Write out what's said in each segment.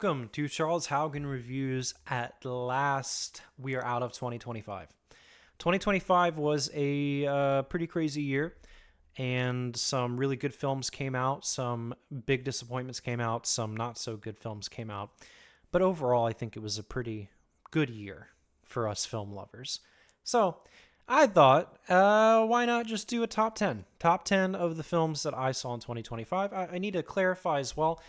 Welcome to Charles Haugen Reviews. At last, we are out of 2025. 2025 was a pretty crazy year, and some really good films came out, some big disappointments came out, some not so good films came out. But overall, I think it was a pretty good year for us film lovers. So I thought, why not just do a top 10? Top 10 of the films that I saw in 2025. I need to clarify as well.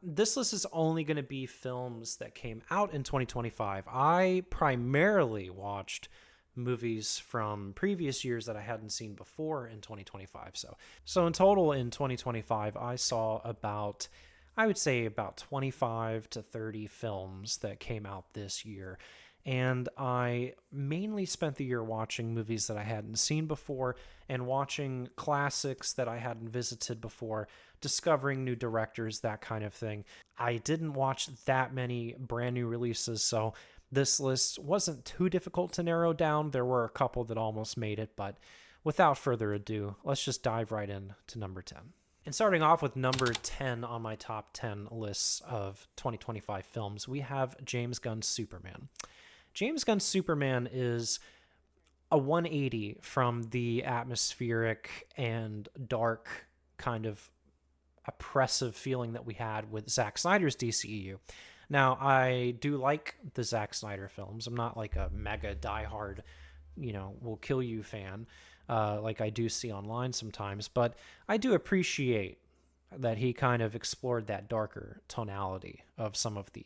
This list is only going to be films that came out in 2025. I primarily watched movies from previous years that I hadn't seen before in 2025. So in total in 2025, I saw I would say about 25 to 30 films that came out this year. And I mainly spent the year watching movies that I hadn't seen before and watching classics that I hadn't visited before, discovering new directors, that kind of thing. I didn't watch that many brand new releases, so this list wasn't too difficult to narrow down. There were a couple that almost made it, but without further ado, let's just dive right in to number 10. And starting off with number 10 on my top 10 lists of 2025 films, we have James Gunn's Superman. James Gunn's Superman is a 180 from the atmospheric and dark kind of oppressive feeling that we had with Zack Snyder's DCEU. Now, I do like the Zack Snyder films. I'm not like a mega diehard, will kill you fan like I do see online sometimes, but I do appreciate that he kind of explored that darker tonality of some of the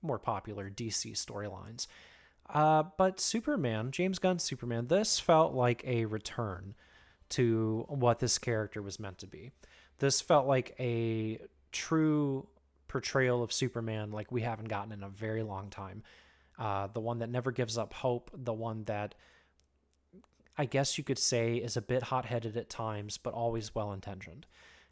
more popular DC storylines. But Superman, James Gunn's Superman, this felt like a return to what this character was meant to be. This felt like a true portrayal of Superman like we haven't gotten in a very long time. The one that never gives up hope, the one that I guess you could say is a bit hot-headed at times, but always well-intentioned.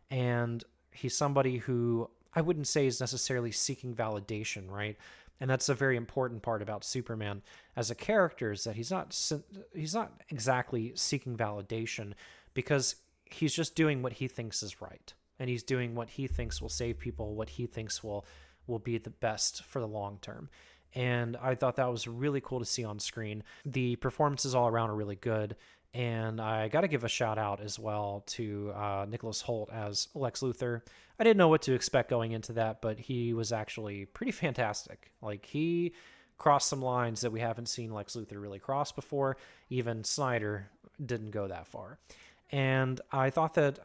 And he's somebody who I wouldn't say is necessarily seeking validation, right? And that's a very important part about Superman as a character, is that he's not exactly seeking validation, because he's just doing what he thinks is right. And he's doing what he thinks will save people, what he thinks will be the best for the long term. And I thought that was really cool to see on screen. The performances all around are really good. And I got to give a shout out as well to Nicholas Hoult as Lex Luthor. I didn't know what to expect going into that, but he was actually pretty fantastic. Like, he crossed some lines that we haven't seen Lex Luthor really cross before. Even Snyder didn't go that far. And I thought that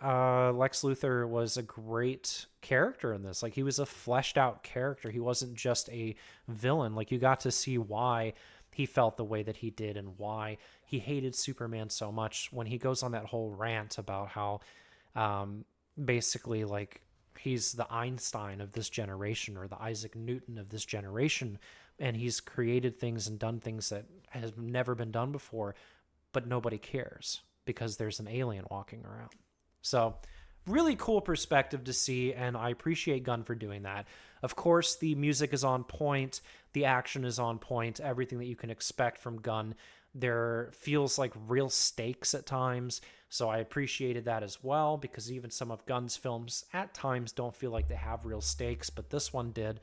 Lex Luthor was a great character in this. Like, he was a fleshed out character. He wasn't just a villain. Like, you got to see why he felt the way that he did and why he hated Superman so much when he goes on that whole rant about how basically, like, he's the Einstein of this generation, or the Isaac Newton of this generation, and he's created things and done things that have never been done before, but nobody cares because there's an alien walking around. So really cool perspective to see, and I appreciate Gunn for doing that. Of course, the music is on point, the action is on point, everything that you can expect from Gunn. There feels like real stakes at times, so I appreciated that as well, because even some of Gunn's films at times don't feel like they have real stakes, but this one did.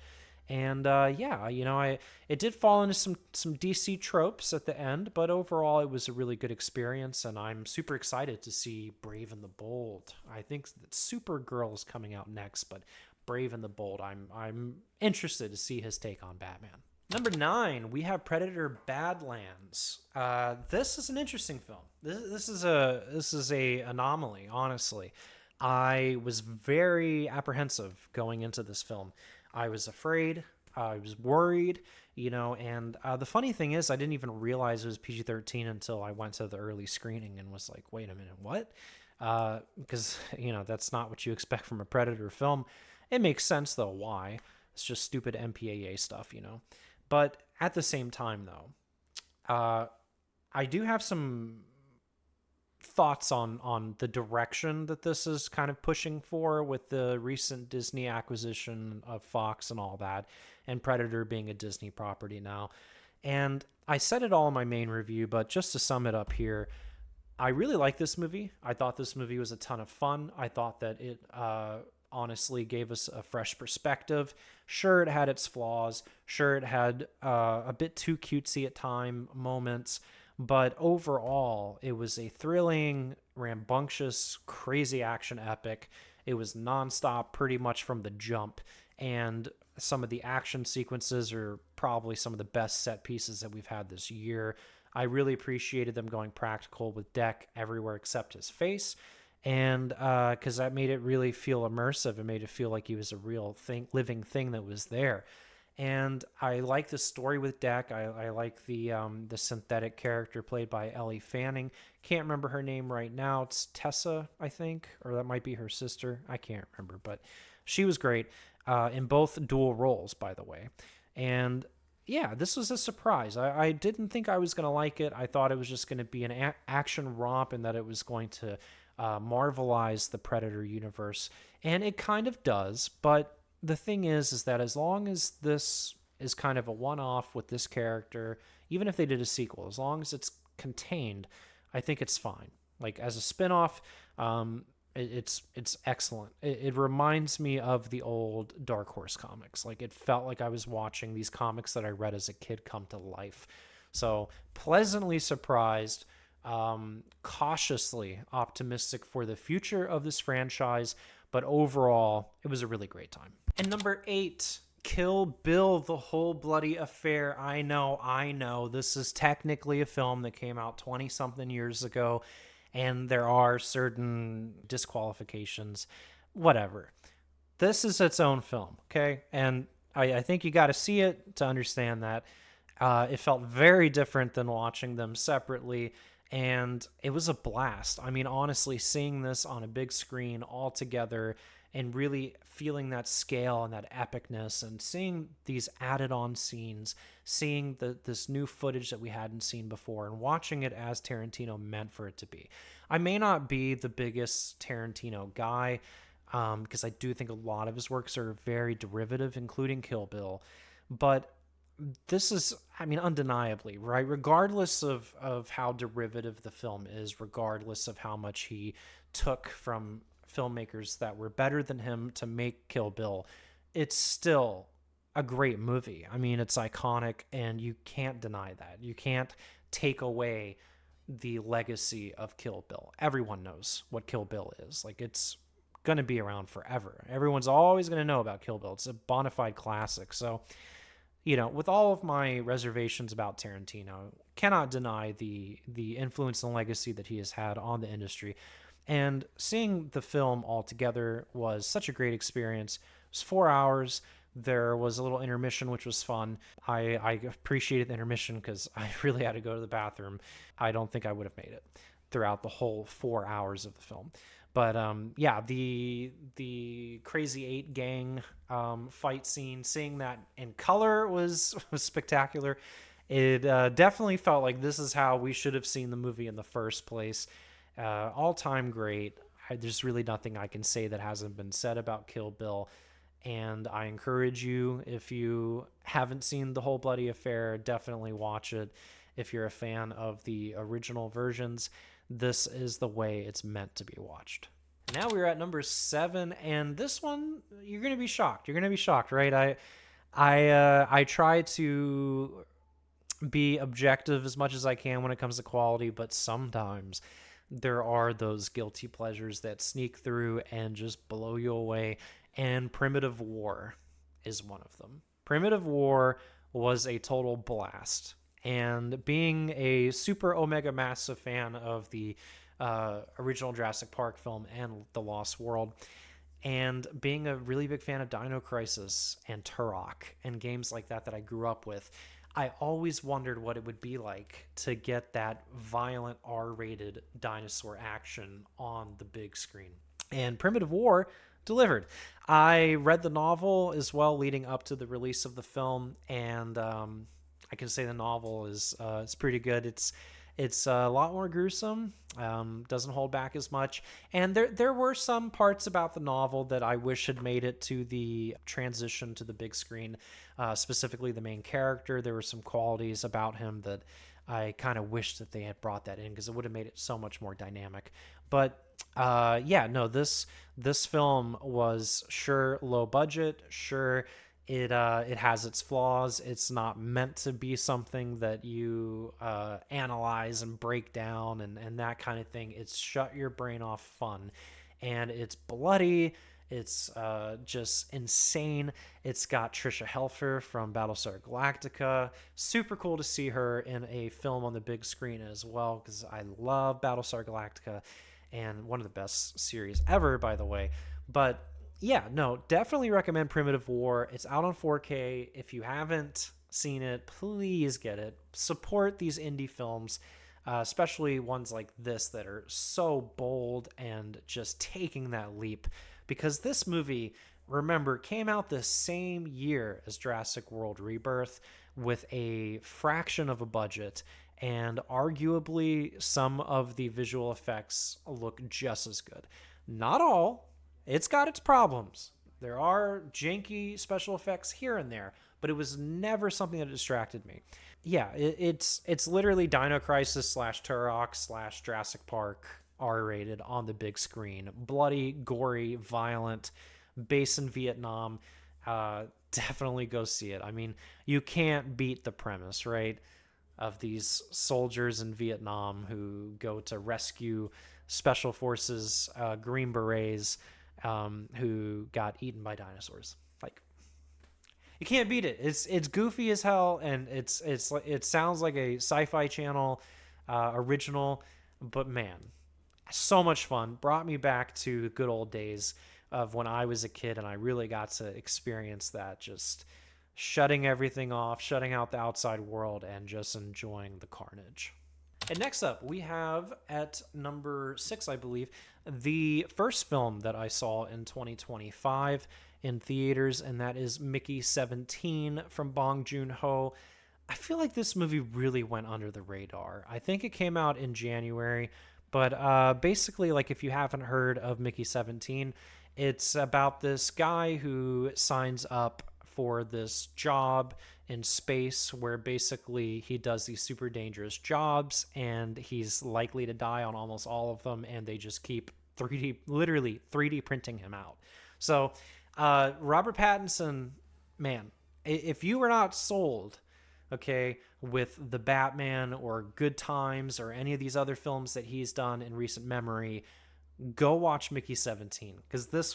And it did fall into some DC tropes at the end, but overall it was a really good experience, and I'm super excited to see Brave and the Bold. I think that Supergirl is coming out next, but Brave and the Bold, I'm interested to see his take on Batman. Number 9, we have Predator: Badlands. This is an interesting film. This is a anomaly, honestly. I was very apprehensive going into this film. I was afraid, I was worried, and the funny thing is, I didn't even realize it was PG-13 until I went to the early screening and was like, wait a minute, what? Because, that's not what you expect from a Predator film. It makes sense, though, why. It's just stupid MPAA stuff, But at the same time, though, I do have some thoughts on the direction that this is kind of pushing for with the recent Disney acquisition of Fox and all that, and Predator being a Disney property now. And I said it all in my main review, but just to sum it up here, I really like this movie. I thought this movie was a ton of fun. I thought that it honestly gave us a fresh perspective. Sure, it had its flaws. Sure, it had a bit too cutesy at time moments, but overall, it was a thrilling, rambunctious, crazy action epic. It was nonstop pretty much from the jump, and some of the action sequences are probably some of the best set pieces that we've had this year. I really appreciated them going practical with Deck everywhere except his face, and because that made it really feel immersive. It made it feel like he was a real thing, living thing that was there. And I like the story with Deck. I like the synthetic character played by Ellie Fanning. Can't remember her name right now. It's Tessa, I think, or that might be her sister. I can't remember, but she was great in both dual roles, by the way. And yeah, this was a surprise. I didn't think I was going to like it. I thought it was just going to be an action romp and that it was going to marvelize the Predator universe. And it kind of does, but the thing is that as long as this is kind of a one-off with this character, even if they did a sequel, as long as it's contained, I think it's fine. Like as a spin-off, it's excellent. It reminds me of the old Dark Horse comics. Like it felt like I was watching these comics that I read as a kid come to life. So pleasantly surprised, cautiously optimistic for the future of this franchise, but overall, it was a really great time. And number 8, Kill Bill, The Whole Bloody Affair. I know. This is technically a film that came out 20-something years ago, and there are certain disqualifications. Whatever. This is its own film, okay? And I think you got to see it to understand that. It felt very different than watching them separately, and it was a blast. I mean, honestly, seeing this on a big screen all together and really feeling that scale and that epicness and seeing these added on scenes, seeing this new footage that we hadn't seen before and watching it as Tarantino meant for it to be. I may not be the biggest Tarantino guy because I do think a lot of his works are very derivative, including Kill Bill, but this is, I mean, undeniably, right? Regardless of how derivative the film is, regardless of how much he took from filmmakers that were better than him to make Kill Bill, it's still a great movie. I mean, it's iconic, and you can't deny that. You can't take away the legacy of Kill Bill. Everyone knows what Kill Bill is. Like, it's going to be around forever. Everyone's always going to know about Kill Bill. It's a bona fide classic. So, you know, with all of my reservations about Tarantino, cannot deny the influence and legacy that he has had on the industry. And seeing the film all together was such a great experience. It was 4 hours. There was a little intermission, which was fun. I appreciated the intermission because I really had to go to the bathroom. I don't think I would have made it throughout the whole 4 hours of the film. But yeah, the Crazy 8 gang fight scene, seeing that in color was spectacular. It definitely felt like this is how we should have seen the movie in the first place. All-time great. There's really nothing I can say that hasn't been said about Kill Bill. And I encourage you, if you haven't seen The Whole Bloody Affair, definitely watch it. If you're a fan of the original versions, this is the way it's meant to be watched. Now we're at number 7, and this one, you're going to be shocked. You're going to be shocked, right? I try to be objective as much as I can when it comes to quality, but sometimes there are those guilty pleasures that sneak through and just blow you away, and Primitive War is one of them. Primitive War was a total blast, and being a super omega massive fan of the original Jurassic Park film and The Lost World, and being a really big fan of Dino Crisis and Turok and games like that I grew up with, I always wondered what it would be like to get that violent R-rated dinosaur action on the big screen. And Primitive War delivered. I read the novel as well leading up to the release of the film, and I can say the novel is pretty good. It's a lot more gruesome, doesn't hold back as much. And there were some parts about the novel that I wish had made it to the transition to the big screen, specifically the main character. There were some qualities about him that I kind of wish that they had brought that in because it would have made it so much more dynamic. But yeah, no, this film was sure low budget, sure it has its flaws. It's not meant to be something that you analyze and break down and that kind of thing. It's shut your brain off fun, and it's bloody. It's just insane. It's got Trisha Helfer from Battlestar Galactica. Super cool to see her in a film on the big screen as well, because I love Battlestar Galactica, and one of the best series ever, by the way. But yeah, no, definitely recommend Primitive War. It's out on 4K. If you haven't seen it, please get it. Support these indie films, especially ones like this that are so bold and just taking that leap. Because this movie, remember, came out the same year as Jurassic World Rebirth with a fraction of a budget, and arguably some of the visual effects look just as good. Not all. It's got its problems. There are janky special effects here and there, but it was never something that distracted me. Yeah, it's literally Dino Crisis slash Turok slash Jurassic Park R-rated on the big screen. Bloody, gory, violent, based in Vietnam. Definitely go see it. I mean, you can't beat the premise, right? Of these soldiers in Vietnam who go to rescue special forces, Green Berets, who got eaten by dinosaurs. Like, you can't beat it. It's goofy as hell, and it sounds like a Sci-Fi Channel original, but man, so much fun. Brought me back to the good old days of when I was a kid, and I really got to experience that, just shutting everything off, shutting out the outside world, and just enjoying the carnage. And next up, we have at number 6, I believe, the first film that I saw in 2025 in theaters, and that is Mickey 17 from Bong Joon-ho. I feel like this movie really went under the radar. I think it came out in January, but basically, like, if you haven't heard of Mickey 17, it's about this guy who signs up for this job in space where basically he does these super dangerous jobs and he's likely to die on almost all of them, and they just keep literally 3D printing him out. So Robert Pattinson, man, if you were not sold, okay, with The Batman or Good Times or any of these other films that he's done in recent memory, go watch Mickey 17, because this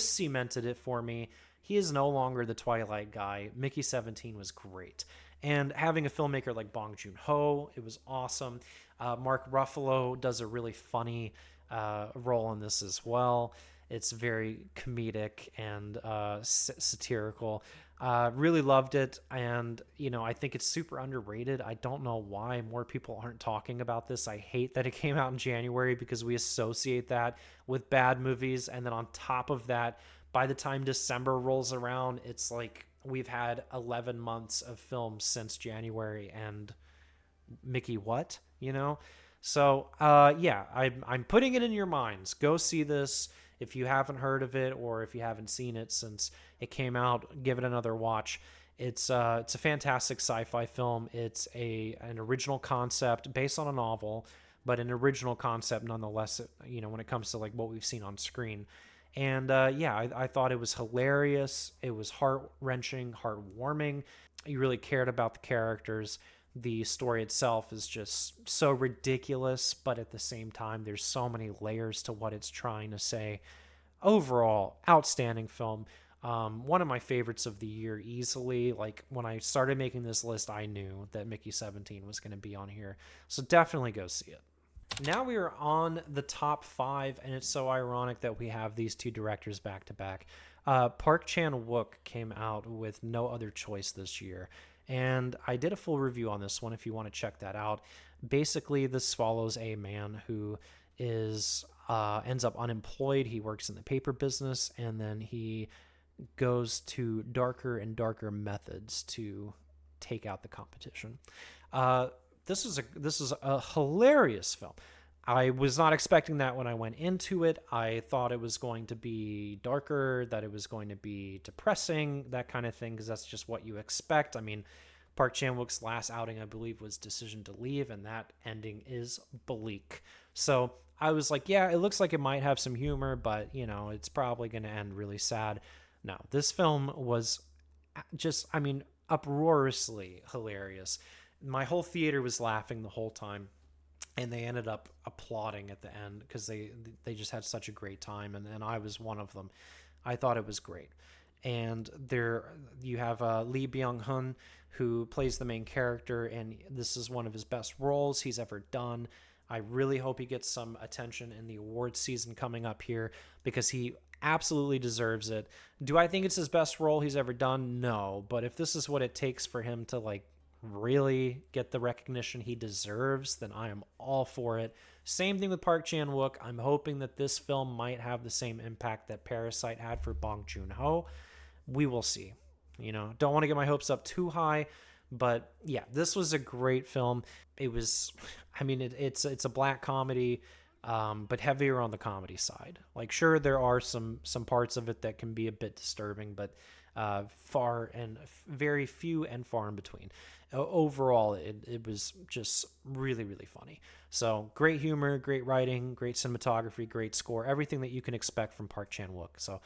cemented it for me. He is no longer the Twilight guy. Mickey 17 was great. And having a filmmaker like Bong Joon-ho, it was awesome. Mark Ruffalo does a really funny role in this as well. It's very comedic and satirical. Really loved it. And, I think it's super underrated. I don't know why more people aren't talking about this. I hate that it came out in January because we associate that with bad movies. And then on top of that, by the time December rolls around, it's like we've had 11 months of films since January, and Mickey what? So yeah, I'm putting it in your minds. Go see this if you haven't heard of it, or if you haven't seen it since it came out. Give it another watch. It's a fantastic sci-fi film. It's an original concept based on a novel, but an original concept nonetheless. When it comes to like what we've seen on screen. And yeah, I thought it was hilarious. It was heart-wrenching, heartwarming. You really cared about the characters. The story itself is just so ridiculous, but at the same time, there's so many layers to what it's trying to say. Overall, outstanding film. One of my favorites of the year easily. Like, when I started making this list, I knew that Mickey 17 was going to be on here. So definitely go see it. Now we are on the top 5, and it's so ironic that we have these two directors back to back. Park Chan-wook came out with No Other Choice this year, and I did a full review on this one if you want to check that out. Basically, this follows a man who ends up unemployed. He works in the paper business, and then he goes to darker and darker methods to take out the competition. this was a hilarious film. I was not expecting that when I went into it. I thought it was going to be darker, that it was going to be depressing, that kind of thing, because that's just what you expect. I mean, Park Chan-wook's last outing, I believe, was Decision to Leave, and that ending is bleak. So I was like, yeah, it looks like it might have some humor, but, it's probably going to end really sad. No, this film was just, I mean, uproariously hilarious. My whole theater was laughing the whole time, and they ended up applauding at the end because they just had such a great time, and I was one of them. I thought it was great. And there you have Lee Byung-hun, who plays the main character, and this is one of his best roles he's ever done. I really hope he gets some attention in the awards season coming up here, because he absolutely deserves it. Do I think it's his best role he's ever done? No, but if this is what it takes for him to really get the recognition he deserves, then I am all for it. Same thing with Park Chan-wook. I'm hoping that this film might have the same impact that Parasite had for Bong Joon-ho. We will see. Don't want to get my hopes up too high, but yeah, this was a great film. It was, I mean, it's a black comedy, but heavier on the comedy side. Sure, there are some parts of it that can be a bit disturbing, but far and very few and far in between. Overall, it was just really, really funny. So great humor, great writing, great cinematography, great score, everything that you can expect from Park Chan-wook. So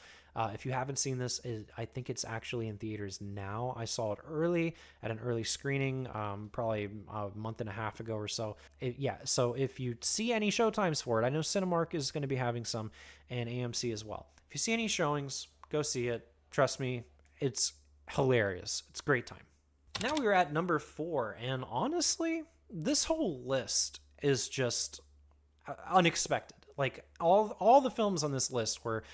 if you haven't seen this, I think it's actually in theaters now. I saw it early at an early screening, probably a month and a half ago or so. So if you see any showtimes for it, I know Cinemark is going to be having some, and AMC as well. If you see any showings, go see it. Trust me, it's hilarious. It's a great time. Now we're at number 4, and honestly, this whole list is just unexpected. All the films on this list were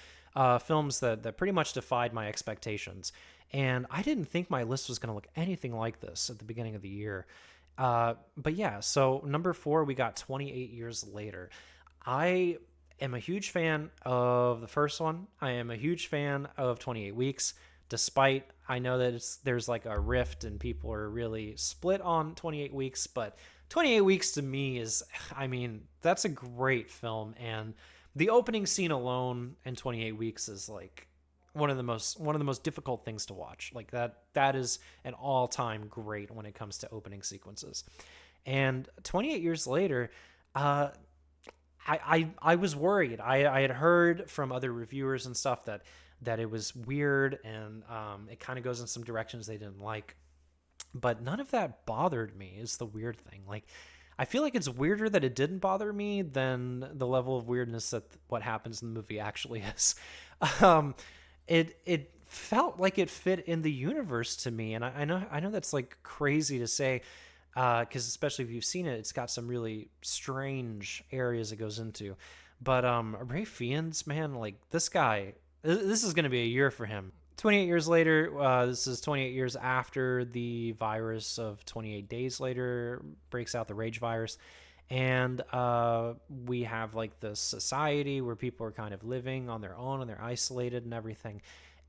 films that pretty much defied my expectations, and I didn't think my list was going to look anything like this at the beginning of the year. But yeah, so number 4, we got 28 Years Later. I am a huge fan of the first one. I am a huge fan of 28 Weeks. Despite, I know that there's a rift and people are really split on 28 Weeks, but 28 Weeks to me is, I mean, that's a great film. And the opening scene alone in 28 Weeks is one of the most difficult things to watch. That is an all-time great when it comes to opening sequences. And 28 Years Later, I was worried. I had heard from other reviewers and stuff that it was weird, and it kind of goes in some directions they didn't like. But none of that bothered me, is the weird thing. I feel like it's weirder that it didn't bother me than the level of weirdness that what happens in the movie actually is. It felt like it fit in the universe to me, and I know that's crazy to say, because especially if you've seen it, it's got some really strange areas it goes into. But Ray Fiennes, man, this guy, this is going to be a year for him. 28 years later, this is 28 years after the virus of 28 days later breaks out, the rage virus. And we have this society where people are kind of living on their own and they're isolated and everything.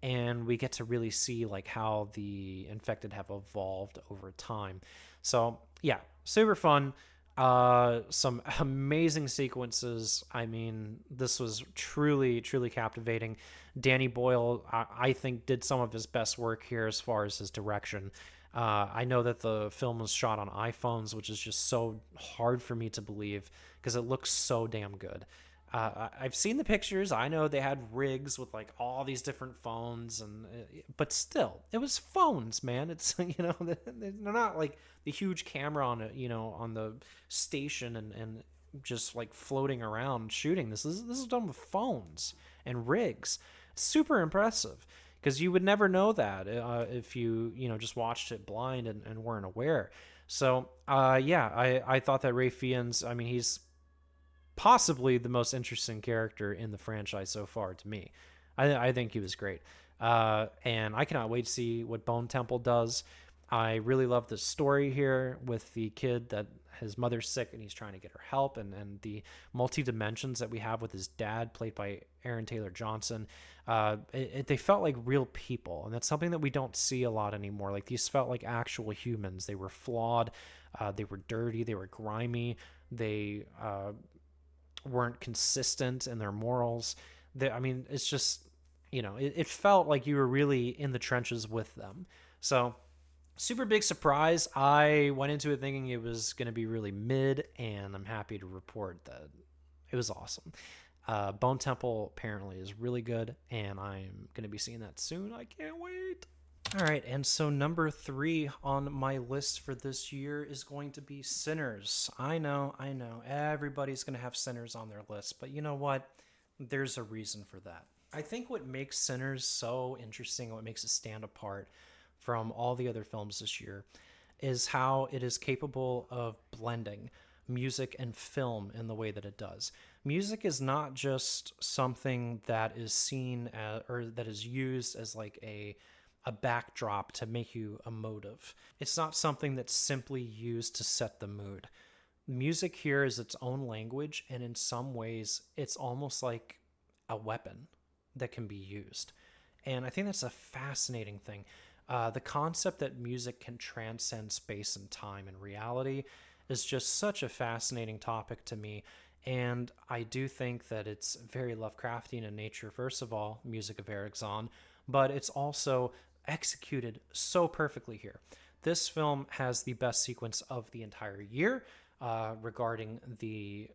And we get to really see how the infected have evolved over time. So yeah, super fun. Some amazing sequences. I mean, this was truly, truly captivating. Danny Boyle, I think, did some of his best work here as far as his direction. I know that the film was shot on iPhones, which is just so hard for me to believe because it looks so damn good. I've seen the pictures. I know they had rigs with all these different phones, but still, it was phones, man. It's they're not the huge camera on it, on the station and just floating around shooting. This is done with phones and rigs. It's super impressive because you would never know that if you just watched it blind and weren't aware. So I thought that Ray Fiennes, I mean, he's possibly the most interesting character in the franchise so far to me. I think he was great. And I cannot wait to see what Bone Temple does. I really love the story here with the kid that his mother's sick and he's trying to get her help, and the multi dimensions that we have with his dad, played by Aaron Taylor Johnson. They felt like real people, and that's something that we don't see a lot anymore. Like, these felt like actual humans. They were flawed, they were dirty, they were grimy, they weren't consistent in their morals. I mean, it's just, it felt like you were really in the trenches with them. So, super big surprise. I went into it thinking it was going to be really mid, and I'm happy to report that it was awesome. Bone Temple apparently is really good, and I'm going to be seeing that soon. I can't wait. All right, and so number 3 on my list for this year is going to be Sinners. I know, everybody's going to have Sinners on their list, but you know what? There's a reason for that. I think what makes Sinners so interesting, what makes it stand apart from all the other films this year, is how it is capable of blending music and film in the way that it does. Music is not just something that is seen as, or that is used as like a backdrop to make you emotive. It's not something that's simply used to set the mood. Music here is its own language, and in some ways, it's almost like a weapon that can be used. And I think that's a fascinating thing. The concept that music can transcend space and time and reality is just such a fascinating topic to me. And I do think that it's very Lovecraftian in nature, first of all, music of Eric Zahn, but it's also executed so perfectly here. This film has the best sequence of the entire year regarding the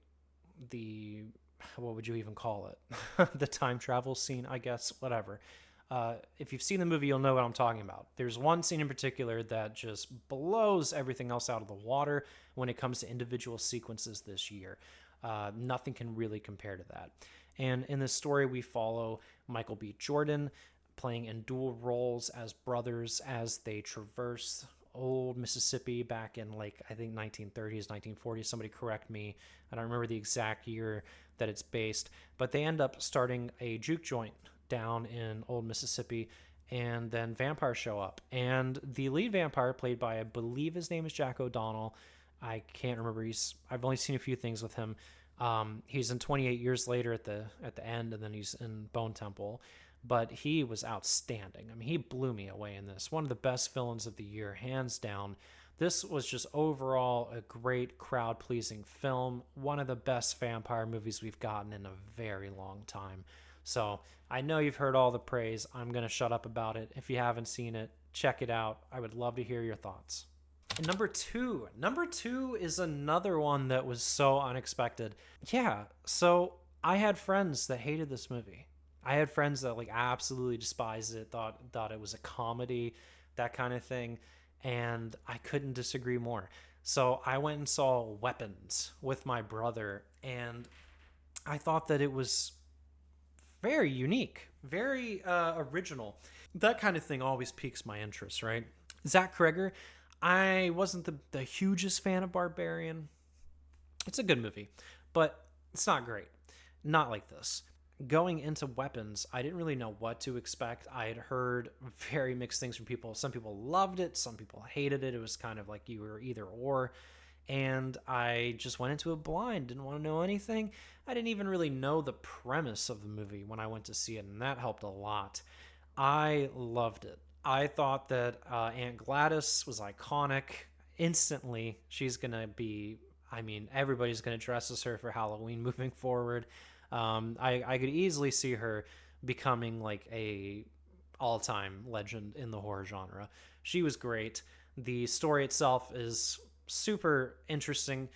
what would you even call it? The time travel scene, I guess, whatever. If you've seen the movie, you'll know what I'm talking about. There's one scene in particular that just blows everything else out of the water when it comes to individual sequences this year. Nothing can really compare to that. And in this story, we follow Michael B. Jordan playing in dual roles as brothers as they traverse old Mississippi back in, like, I think 1930s, 1940s. Somebody correct me. I don't remember the exact year that it's based, but they end up starting a juke joint down in old Mississippi, and then vampires show up. And the lead vampire, played by, I believe his name is Jack O'Donnell. I can't remember. I've only seen a few things with him. He's in 28 Years Later at the end, and then he's in Bone Temple. But he was outstanding. I mean, he blew me away in this. One of the best villains of the year, hands down. This was just overall a great crowd-pleasing film. One of the best vampire movies we've gotten in a very long time. So I know you've heard all the praise. I'm going to shut up about it. If you haven't seen it, check it out. I would love to hear your thoughts. And number two is another one that was so unexpected. Yeah, so I had friends that hated this movie. I had friends that like absolutely despised it, thought it was a comedy, that kind of thing, and I couldn't disagree more. So I went and saw Weapons with my brother, and I thought that it was very unique, very original. That kind of thing always piques my interest, right? Zach Kreger, I wasn't the hugest fan of Barbarian. It's a good movie, but it's not great. Not like this. Going into Weapons, I didn't really know what to expect. I had heard very mixed things from people. Some people loved it, some people hated it. It was kind of like you were either or. And I just went into it blind, didn't want to know anything. I didn't even really know the premise of the movie when I went to see it, and that helped a lot. I loved it. I thought that Aunt Gladys was iconic. Instantly, she's going to be, I mean, everybody's going to dress as her for Halloween moving forward. I could easily see her becoming like a all-time legend in the horror genre. She was great. The story itself is super interesting.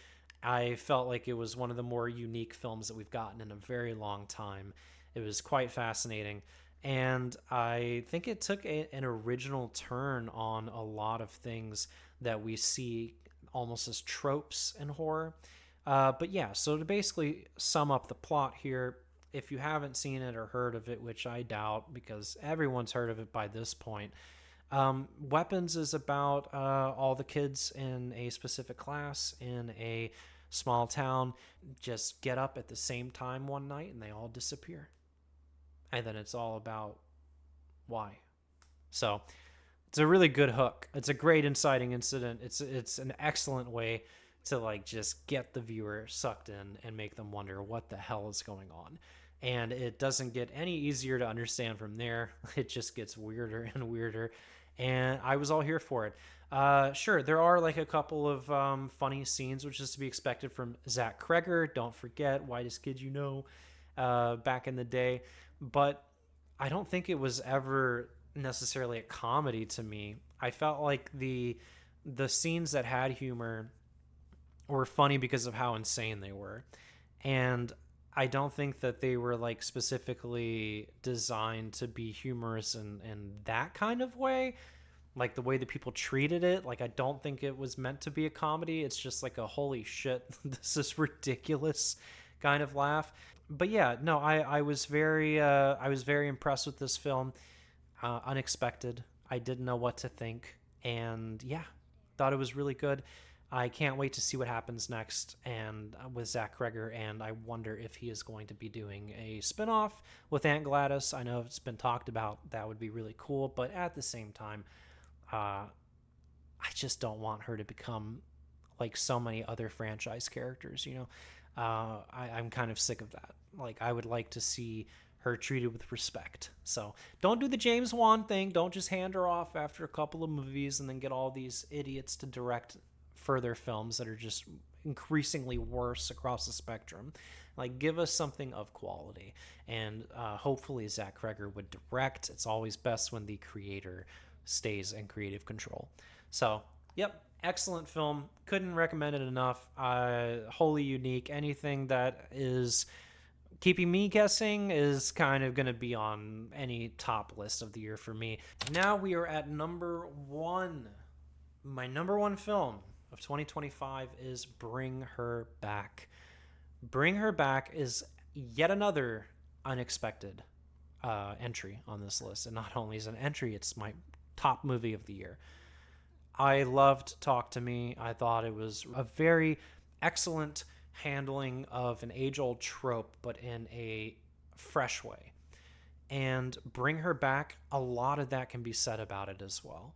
I felt like it was one of the more unique films that we've gotten in a very long time. It was quite fascinating. And I think it took an original turn on a lot of things that we see almost as tropes in horror. But yeah, so to basically sum up the plot here, if you haven't seen it or heard of it, which I doubt because everyone's heard of it by this point, Weapons is about all the kids in a specific class in a small town just get up at the same time one night and they all disappear. And then it's all about why. So It's a really good hook. It's a great inciting incident. It's an excellent way to like just get the viewer sucked in and make them wonder what the hell is going on. And it doesn't get any easier to understand from there. It just gets weirder and weirder. And I was all here for it. Sure, there are like a couple of funny scenes, which is to be expected from Zach Kreger. Don't forget, Whitest Kid You Know, back in the day. But I don't think it was ever necessarily a comedy to me. I felt like the scenes that had humor were funny because of how insane they were. And I don't think that they were like specifically designed to be humorous in that kind of way. Like the way that people treated it, like I don't think it was meant to be a comedy. It's just like a holy shit, this is ridiculous kind of laugh. But yeah, no, I was very impressed with this film. Unexpected. I didn't know what to think, and yeah, thought it was really good. I can't wait to see what happens next and with Zach Kreger, and I wonder if he is going to be doing a spin-off with Aunt Gladys. I know it's been talked about. That would be really cool, but at the same time, I just don't want her to become like so many other franchise characters, you know? I'm kind of sick of that. Like, I would like to see her treated with respect. So don't do the James Wan thing. Don't just hand her off after a couple of movies and then get all these idiots to direct further films that are just increasingly worse across the spectrum. Like, give us something of quality. And hopefully Zach Kreger would direct. It's always best when the creator stays in creative control. So, yep, excellent film. Couldn't recommend it enough. Wholly unique. Anything that is keeping me guessing is kind of going to be on any top list of the year for me. Now we are at number one. My number one film of 2025 is Bring Her Back. Bring Her Back is yet another unexpected entry on this list. And not only is it an entry, it's my top movie of the year. I loved Talk to Me. I thought it was a very excellent handling of an age-old trope, but in a fresh way. And Bring Her Back, a lot of that can be said about it as well.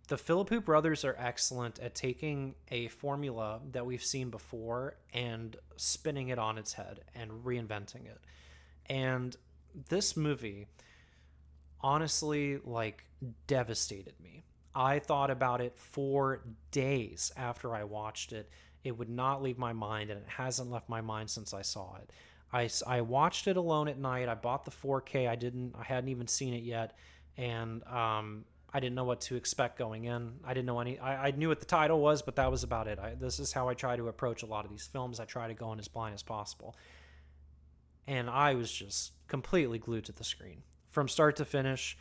The Philippou brothers are excellent at taking a formula that we've seen before and spinning it on its head and reinventing it. And this movie honestly like devastated me. I thought about it for days after I watched it. It would not leave my mind, and it hasn't left my mind since I saw it. I watched it alone at night. I bought the 4K. I hadn't even seen it yet, and I didn't know what to expect going in. I didn't know I knew what the title was, but that was about it. This is how I try to approach a lot of these films. I try to go in as blind as possible. And I was just completely glued to the screen. From start to finish,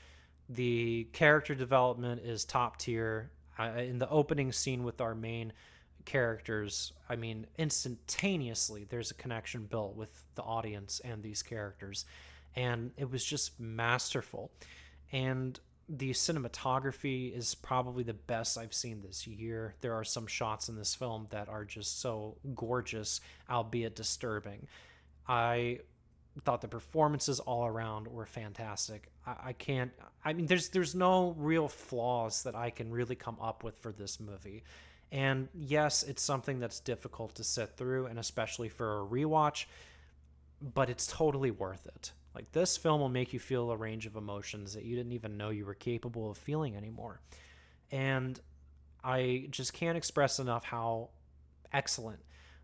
the character development is top tier. In the opening scene with our main characters, I mean, instantaneously there's a connection built with the audience and these characters. And it was just masterful. And the cinematography is probably the best I've seen this year. There are some shots in this film that are just so gorgeous, albeit disturbing. I thought the performances all around were fantastic. I mean, there's no real flaws that I can really come up with for this movie. And yes, it's something that's difficult to sit through, and especially for a rewatch, but it's totally worth it. Like, this film will make you feel a range of emotions that you didn't even know you were capable of feeling anymore. And I just can't express enough how excellent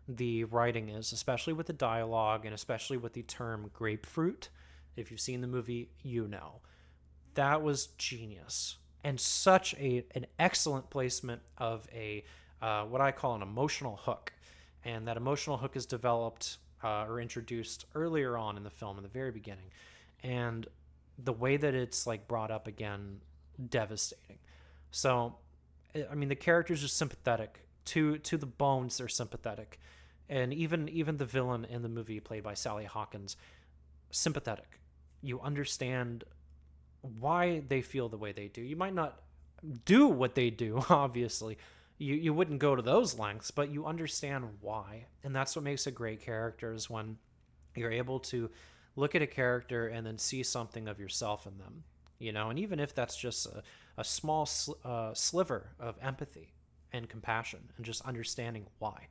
the writing is, especially with the dialogue and especially with the term grapefruit. If you've seen the movie, you know. That was genius. And such an excellent placement of a what I call an emotional hook. And that emotional hook is developed or introduced earlier on in the film, in the very beginning. And the way that it's like brought up again, devastating. So, I mean, the characters are sympathetic. To the bones, they're sympathetic. And even the villain in the movie, played by Sally Hawkins, sympathetic. You understand why they feel the way they do. You might not do what they do, obviously. You wouldn't go to those lengths, but you understand why. And that's what makes a great character, is when you're able to look at a character and then see something of yourself in them. You know, and even if that's just a small sliver of empathy and compassion and just understanding why.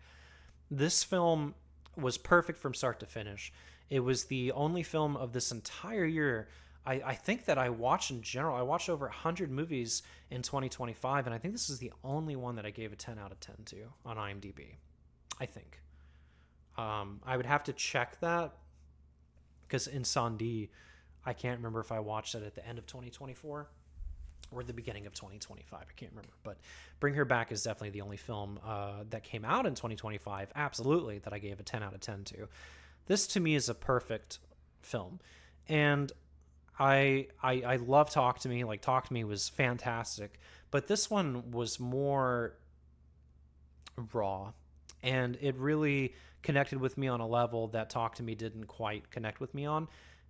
This film was perfect from start to finish. It was the only film of this entire year. I think that I watched in general. I watched over 100 movies in 2025, and I think this is the only one that I gave a 10 out of 10 to on IMDb. I think. I would have to check that because Insandi, I can't remember if I watched it at the end of 2024 or the beginning of 2025. I can't remember. But Bring Her Back is definitely the only film that came out in 2025, absolutely, that I gave a 10 out of 10 to. This, to me, is a perfect film. And I love Talk to Me. Like, Talk to Me was fantastic. But this one was more raw. And it really connected with me on a level that Talk to Me didn't quite connect with me on.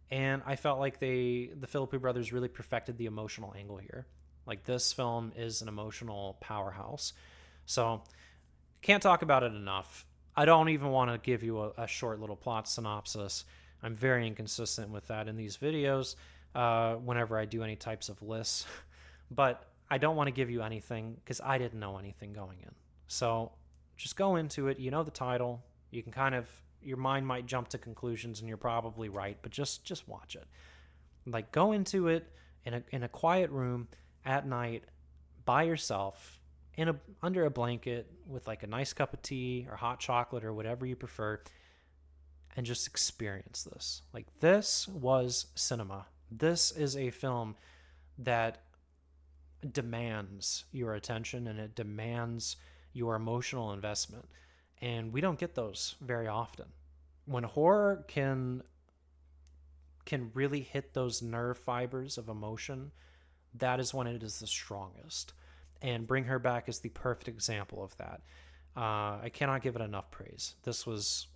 And I felt like the Philippi brothers really perfected the emotional angle here. Like, this film is an emotional powerhouse. So, can't talk about it enough. I don't even want to give you a short little plot synopsis. I'm very inconsistent with that in these videos whenever I do any types of lists. But I don't want to give you anything because I didn't know anything going in. So, just go into it. You know the title. You can kind of, your mind might jump to conclusions, and you're probably right, but just watch it. Like, go into it in a quiet room at night by yourself under a blanket with like a nice cup of tea or hot chocolate or whatever you prefer, and just experience this. Like, this was cinema. This is a film that demands your attention, and it demands your emotional investment. And we don't get those very often. When horror can really hit those nerve fibers of emotion, that is when it is the strongest. And Bring Her Back is the perfect example of that. I cannot give it enough praise. This was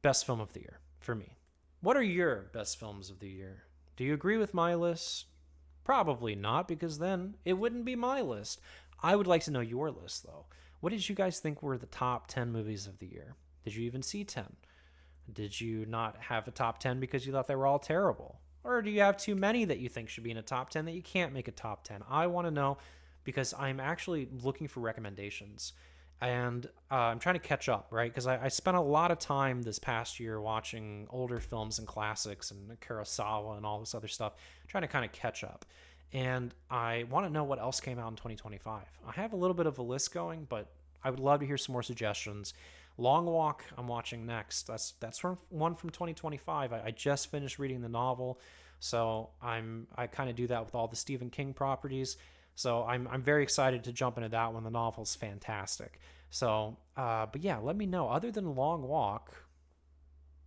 best film of the year for me. What are your best films of the year? Do you agree with my list? Probably not, because then it wouldn't be my list. I would like to know your list, though. What did you guys think were the top 10 movies of the year? Did you even see 10? Did you not have a top 10 because you thought they were all terrible? Or do you have too many that you think should be in a top 10 that you can't make a top 10? I want to know, because I'm actually looking for recommendations. And I'm trying to catch up, right? Because I spent a lot of time this past year watching older films and classics and Kurosawa and all this other stuff, trying to kind of catch up. And I want to know what else came out in 2025. I have a little bit of a list going, but I would love to hear some more suggestions. Long Walk, I'm watching next. That's from one from 2025. I just finished reading the novel, so I kind of do that with all the Stephen King properties. So I'm very excited to jump into that one. The novel's fantastic. So, but yeah, let me know. Other than Long Walk,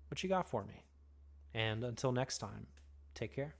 what you got for me? And until next time, take care.